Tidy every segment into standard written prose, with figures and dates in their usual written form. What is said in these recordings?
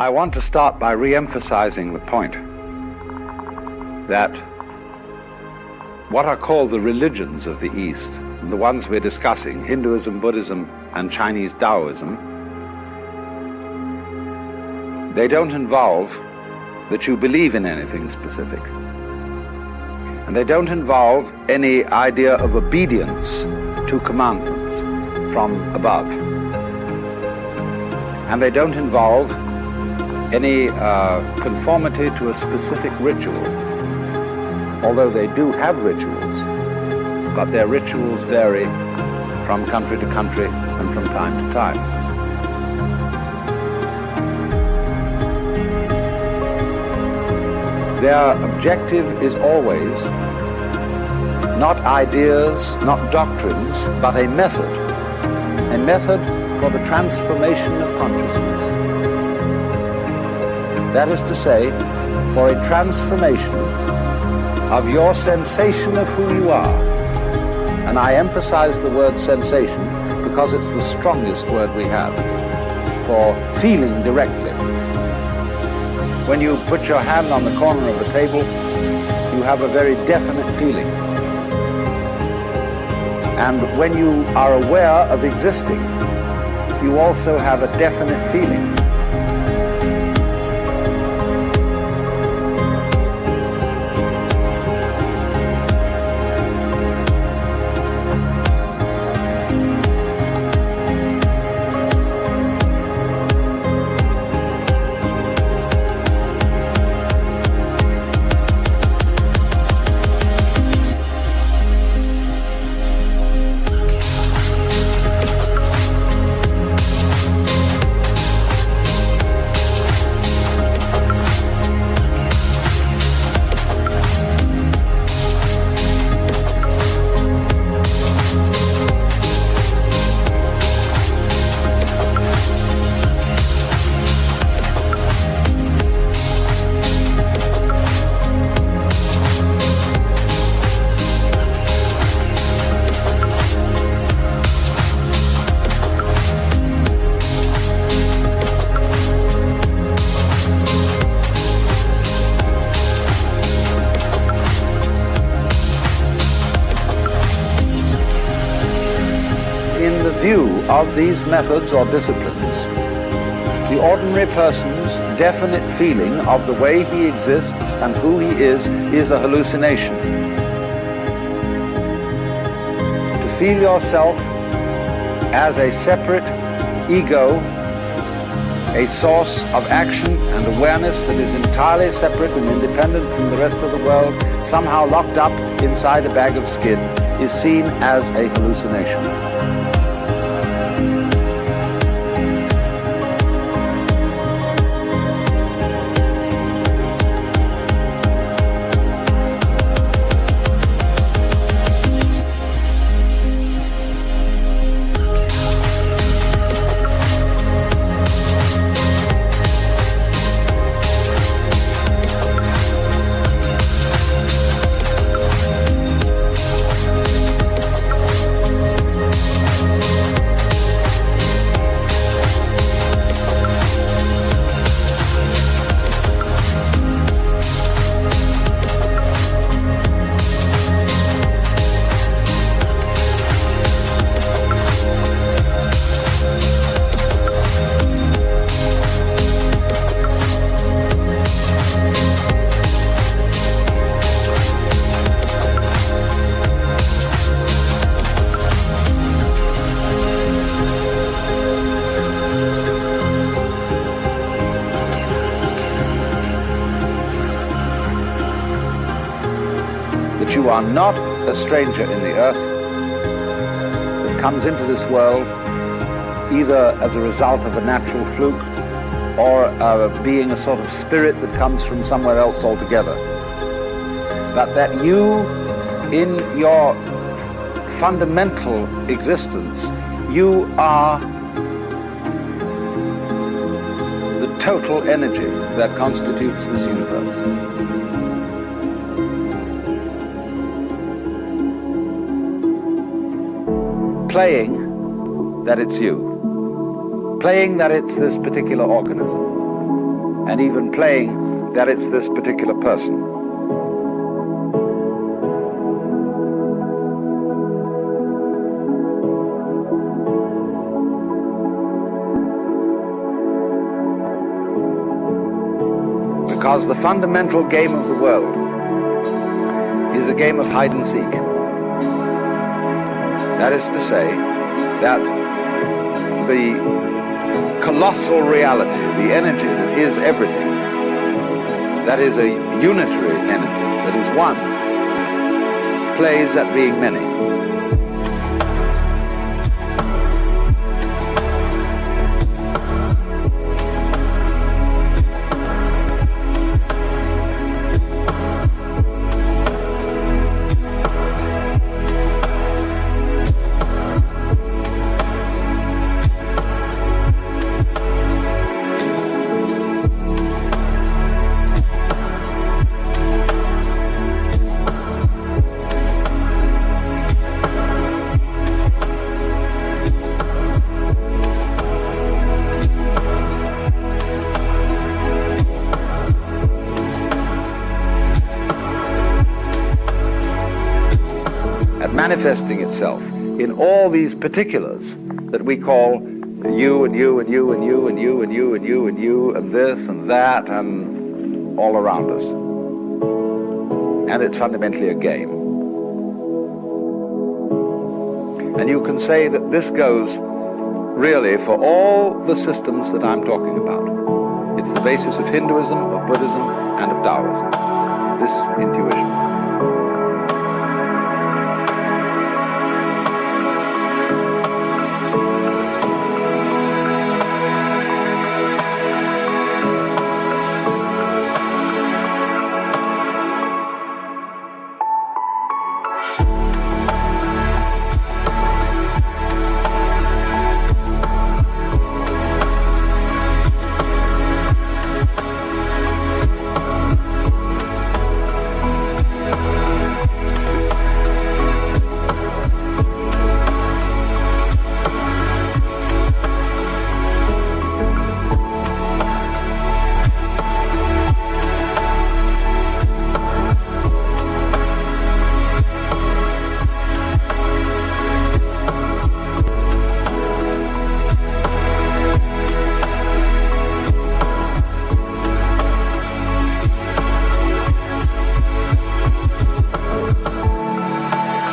I want to start by re-emphasizing the point that what are called the religions of the East, the ones we're discussing, Hinduism, Buddhism, and Chinese Taoism, they don't involve that you believe in anything specific. And they don't involve any idea of obedience to commandments from above. And they don't involve any conformity to a specific ritual, although they do have rituals, but their rituals vary from country to country and from time to time. Their objective is always not ideas, not doctrines, but a method for the transformation of consciousness. That is to say, for a transformation of your sensation of who you are. And I emphasize the word sensation because it's the strongest word we have for feeling directly. When you put your hand on the corner of the table, you have a very definite feeling. And when you are aware of existing, you also have a definite feeling. Of these methods or disciplines, the ordinary person's definite feeling of the way he exists and who he is a hallucination. To feel yourself as a separate ego, a source of action and awareness that is entirely separate and independent from the rest of the world, somehow locked up inside a bag of skin, is seen as a hallucination. You are not a stranger in the earth that comes into this world either as a result of a natural fluke or being a sort of spirit that comes from somewhere else altogether. But that you, in your fundamental existence, you are the total energy that constitutes this universe. Playing that it's you. Playing that it's this particular organism. and even playing that it's this particular person. Because the fundamental game of the world is a game of hide and seek. That is to say that the colossal reality, the energy that is everything, that is a unitary energy, that is one, plays at being many. Manifesting itself in all these particulars that we call you and you and you and you and you and you and you and you and this and that and all around us. And it's fundamentally a game. And you can say that this goes really for all the systems that I'm talking about. It's the basis of Hinduism, of Buddhism, and of Taoism. This intuition.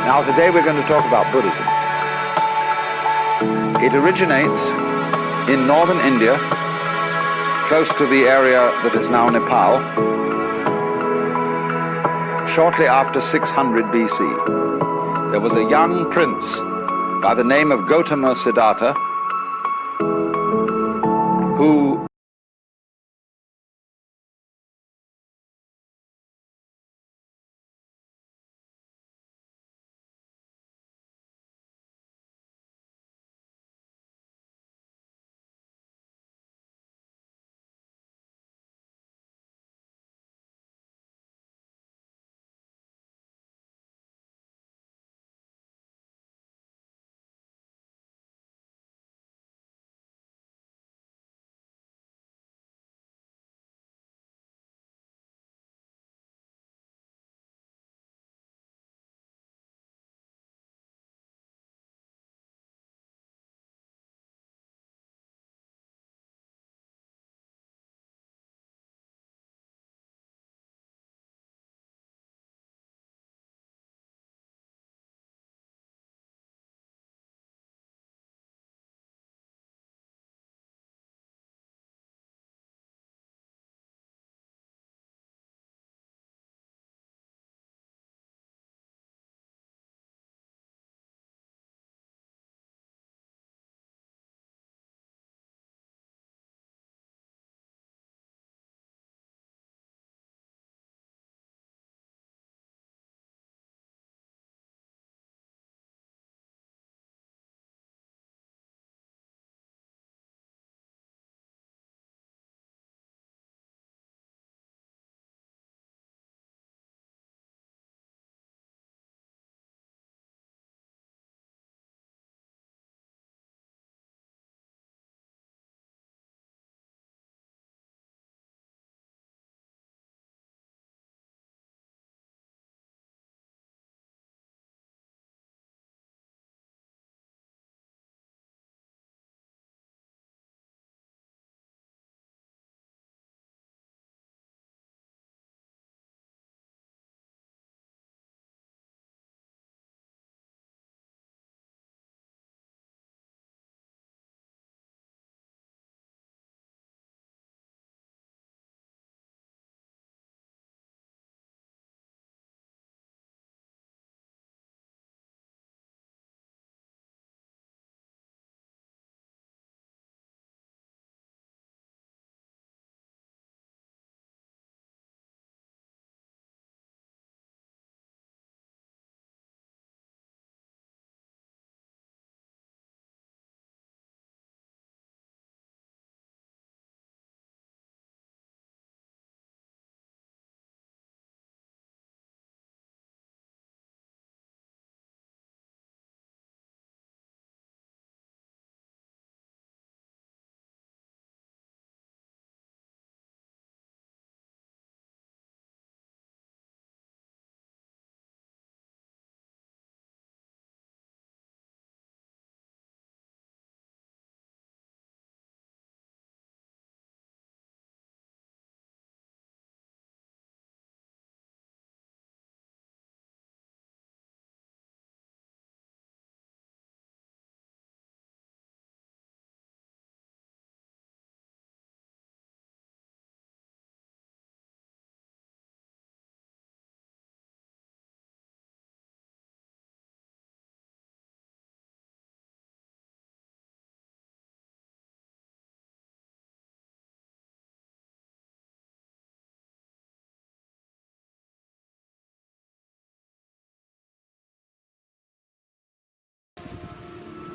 Now, today we're going to talk about Buddhism. It originates in northern India, close to the area that is now Nepal, shortly after 600 BC. There was a young prince by the name of Gautama Siddhartha who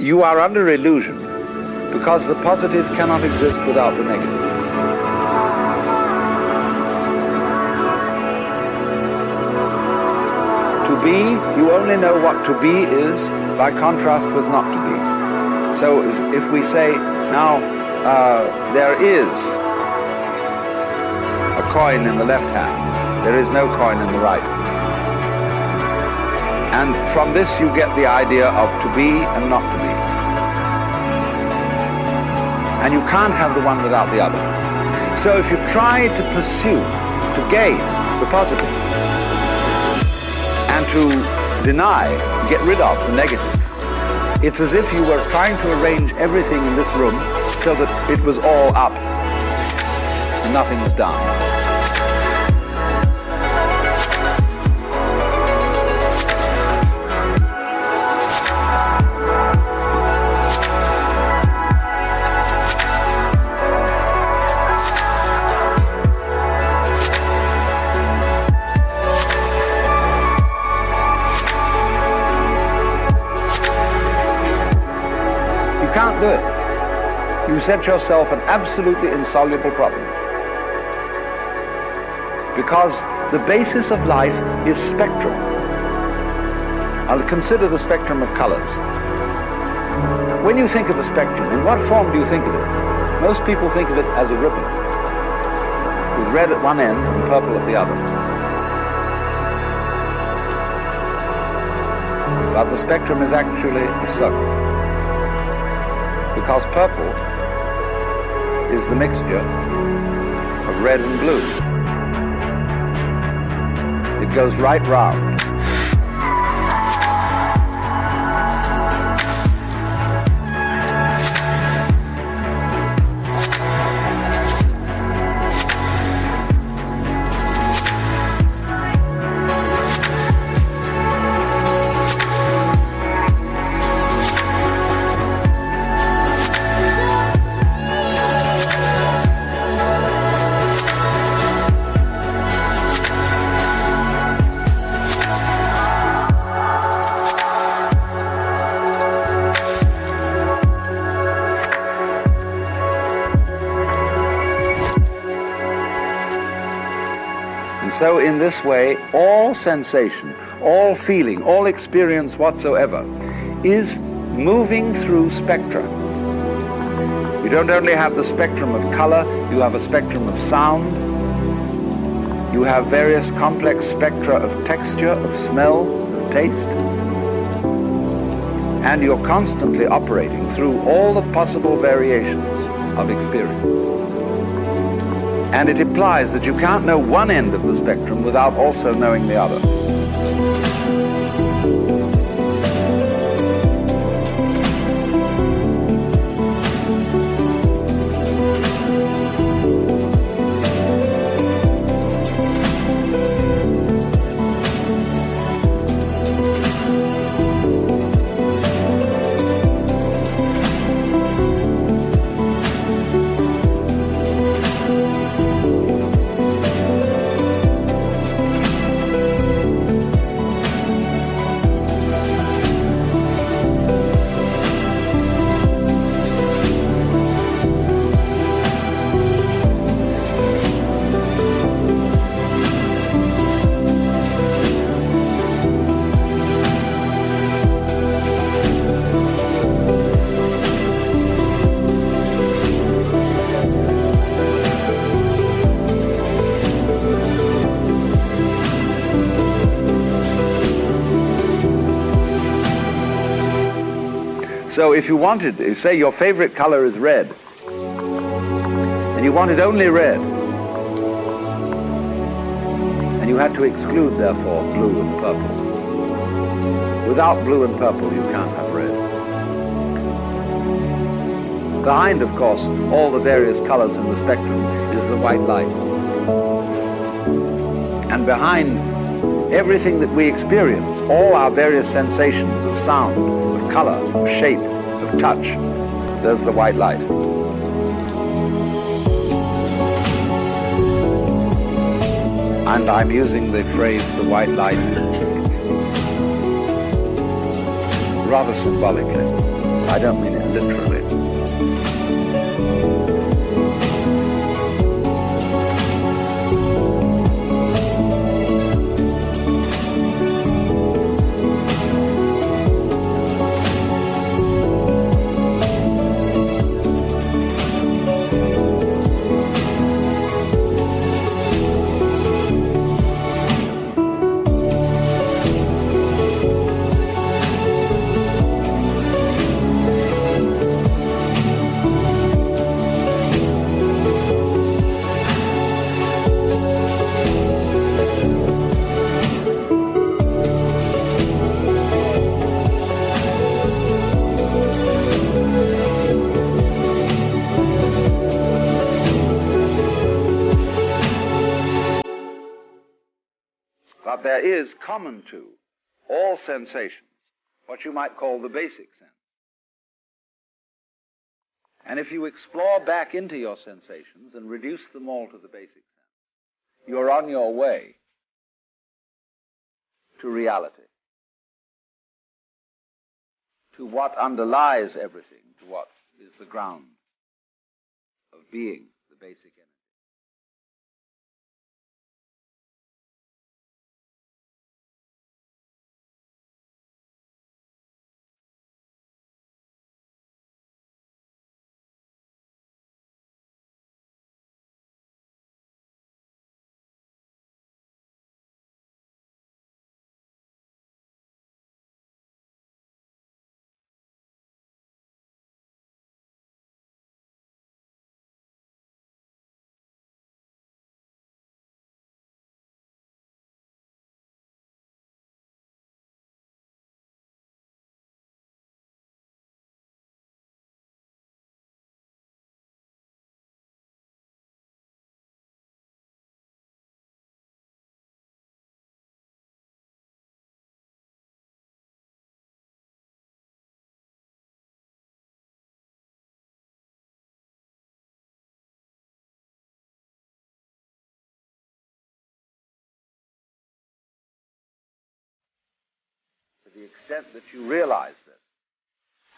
you are under illusion because the positive cannot exist without the negative. To be, you only know what to be is by contrast with not to be. So if we say, now, there is a coin in the left hand, there is no coin in the right. And from this you get the idea of to be and not to be. And you can't have the one without the other. So if you try to pursue, to gain the positive, and to deny, get rid of the negative, it's as if you were trying to arrange everything in this room so that it was all up and nothing was down. You can't do it. You set yourself an absolutely insoluble problem. Because the basis of life is spectrum. I'll consider the spectrum of colors. When you think of a spectrum, in what form do you think of it? Most people think of it as a ribbon, with red at one end and purple at the other. But the spectrum is actually a circle. Because purple is the mixture of red and blue. It goes right round. So in this way, all sensation, all feeling, all experience whatsoever is moving through spectra. You don't only have the spectrum of color, you have a spectrum of sound, you have various complex spectra of texture, of smell, of taste, and you're constantly operating through all the possible variations of experience. And it implies that you can't know one end of the spectrum without also knowing the other. So if you wanted, if say your favorite color is red, and you wanted only red, and you had to exclude, therefore, blue and purple. Without blue and purple, you can't have red. Behind, of course, all the various colors in the spectrum is the white light. And behind everything that we experience, all our various sensations of sound, of color, of shape, of touch, there's the white light. And I'm using the phrase, the white light, rather symbolically. I don't mean it literally. But there is common to all sensations what you might call the basic sense. And if you explore back into your sensations and reduce them all to the basic sense, you're on your way to reality, to what underlies everything, to what is the ground of being, the basic energy. To the extent that you realize this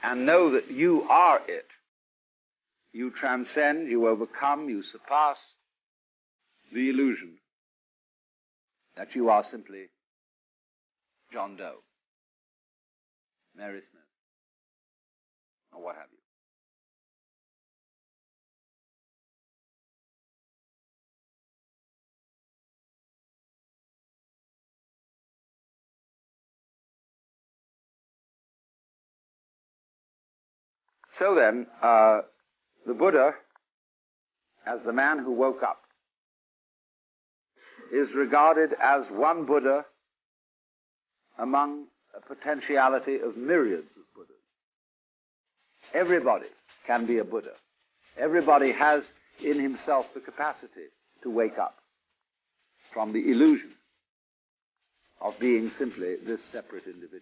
and know that you are it, you transcend, you overcome, you surpass the illusion that you are simply John Doe, Mary Smith, or what have you. So then, the Buddha, as the man who woke up, is regarded as one Buddha among a potentiality of myriads of Buddhas. Everybody can be a Buddha. Everybody has in himself the capacity to wake up from the illusion of being simply this separate individual.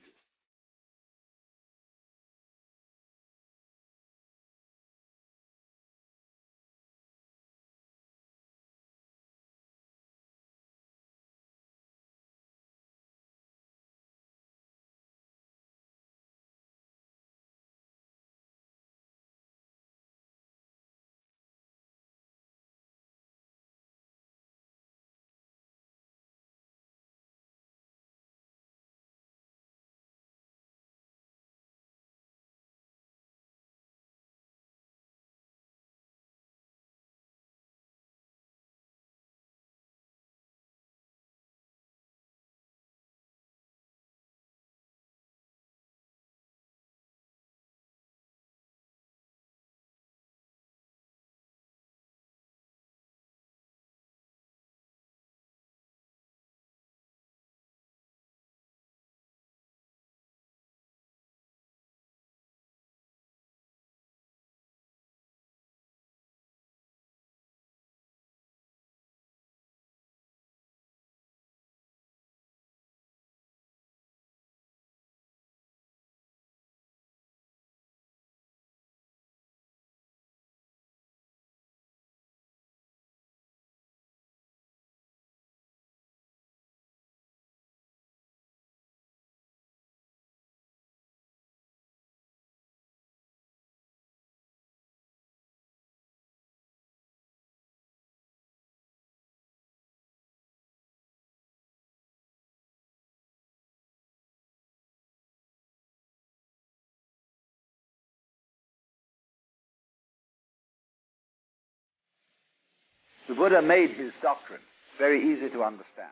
The Buddha made his doctrine very easy to understand,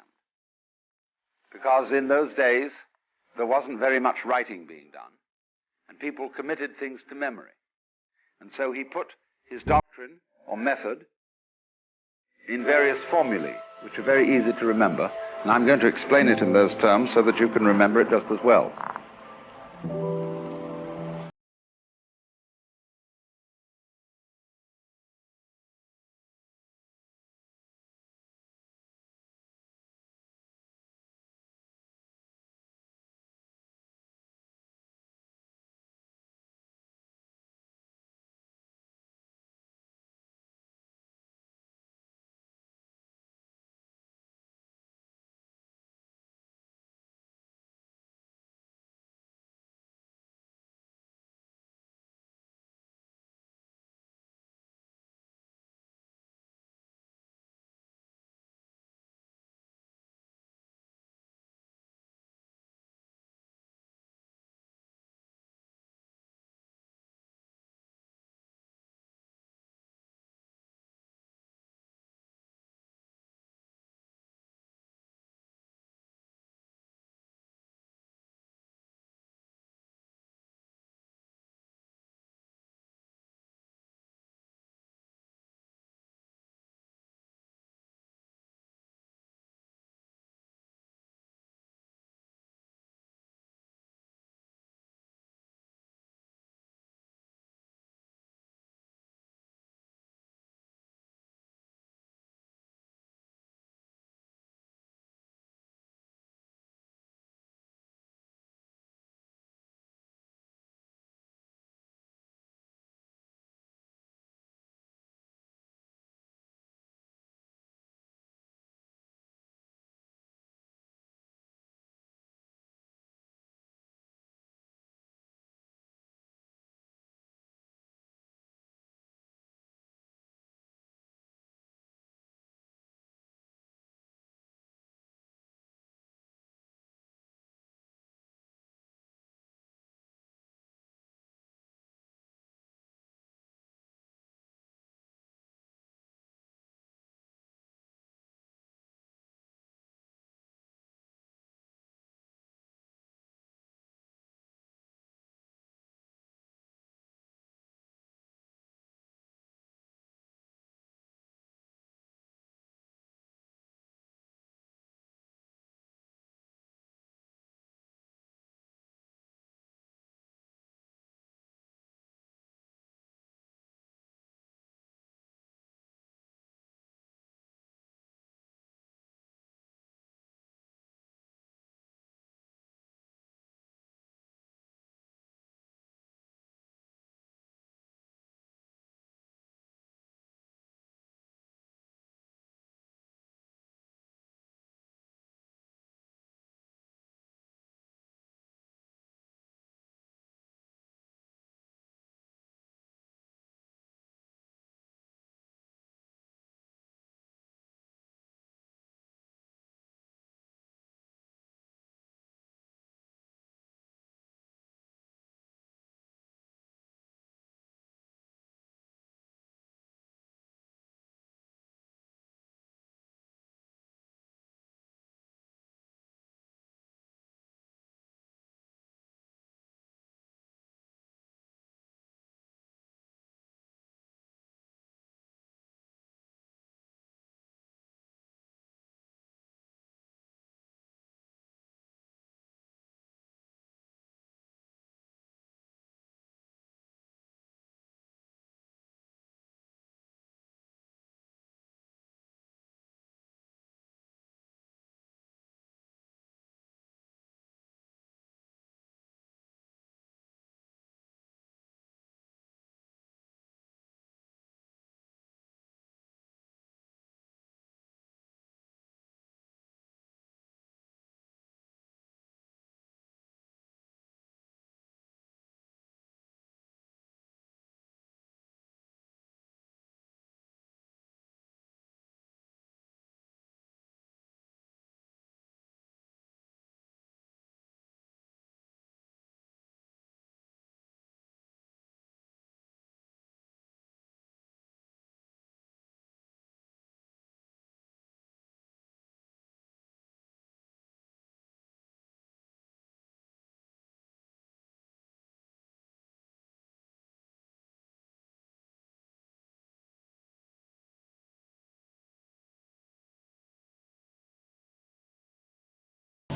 because in those days there wasn't very much writing being done, and people committed things to memory. And so he put his doctrine or method in various formulae, which are very easy to remember, and I'm going to explain it in those terms so that you can remember it just as well.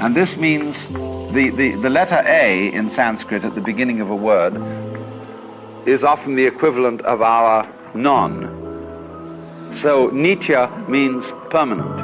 And this means the letter A in Sanskrit at the beginning of a word is often the equivalent of our non. So nitya means permanent.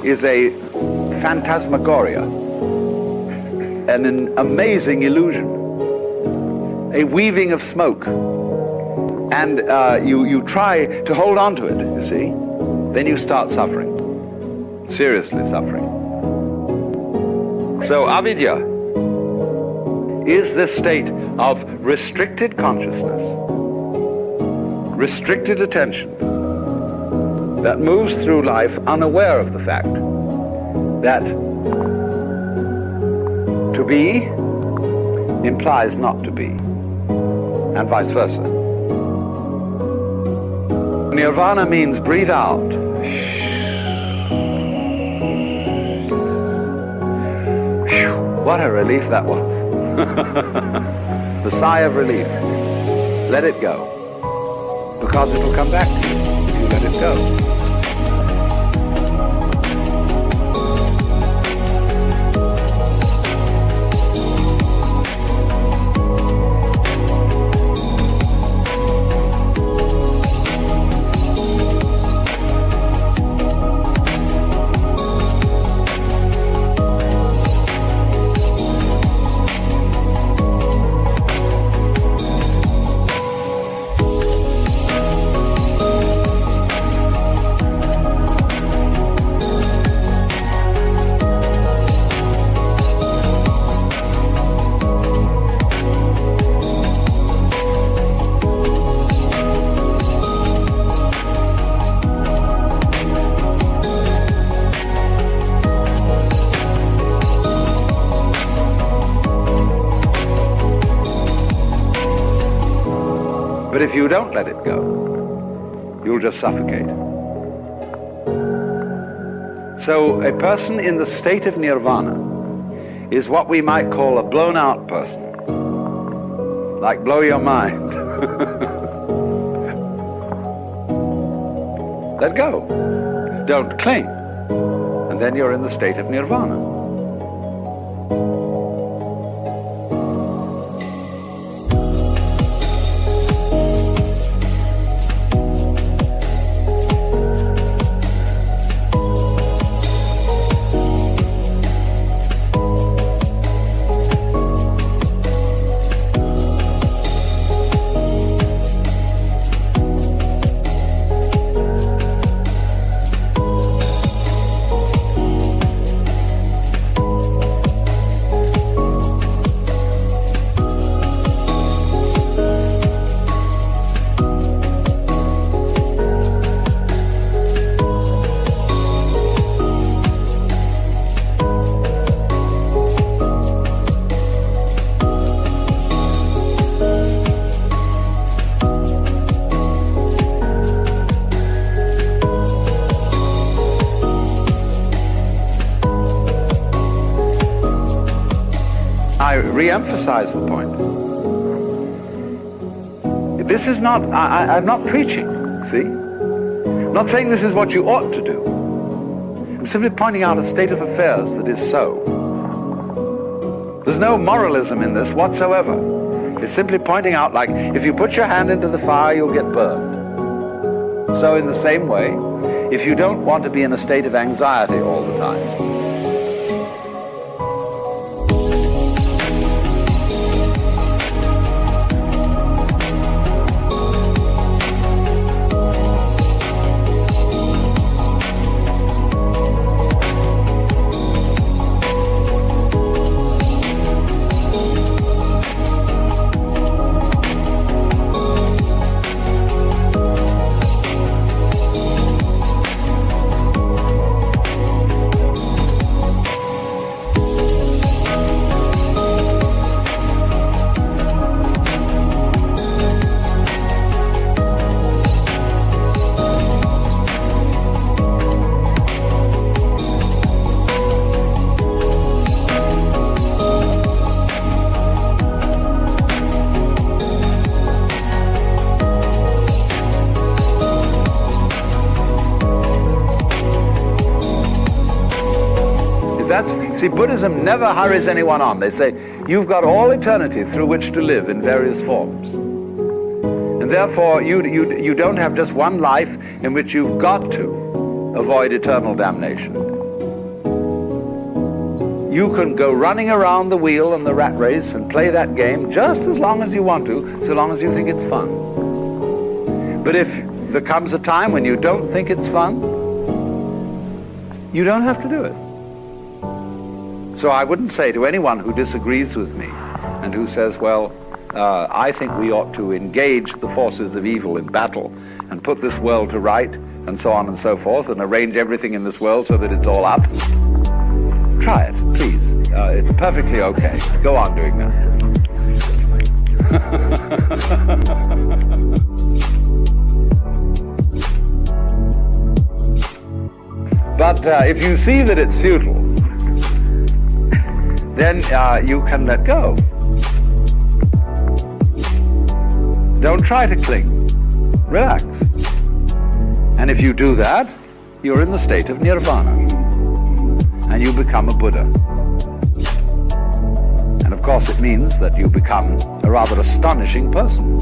Is a phantasmagoria, an amazing illusion, a weaving of smoke. And you try to hold on to it, you see, then you start suffering, seriously suffering. So avidya is this state of restricted consciousness, restricted attention, that moves through life unaware of the fact that to be implies not to be, and vice versa. Nirvana means breathe out. What a relief that was. The sigh of relief. Let it go, because it will come back to you if you let it go. But if you don't let it go, you'll just suffocate. So a person in the state of nirvana is what we might call a blown out person. Like blow your mind. Let go. Don't cling. And then you're in the state of nirvana. I re-emphasize the point. This is not, I'm not preaching, see? I'm not saying this is what you ought to do. I'm simply pointing out a state of affairs that is so. There's no moralism in this whatsoever. It's simply pointing out, like, if you put your hand into the fire, you'll get burned. So in the same way, if you don't want to be in a state of anxiety all the time, see, Buddhism never hurries anyone on. They say, you've got all eternity through which to live in various forms. And therefore, you don't have just one life in which you've got to avoid eternal damnation. You can go running around the wheel and the rat race and play that game just as long as you want to, so long as you think it's fun. But if there comes a time when you don't think it's fun, you don't have to do it. So I wouldn't say to anyone who disagrees with me and who says, well, I think we ought to engage the forces of evil in battle and put this world to right and so on and so forth and arrange everything in this world so that it's all up. Try it, please. It's perfectly okay. Go on doing that. But if you see that it's futile, then you can let go. Don't try to cling. Relax. And if you do that, you're in the state of nirvana. And you become a Buddha. And of course it means that you become a rather astonishing person.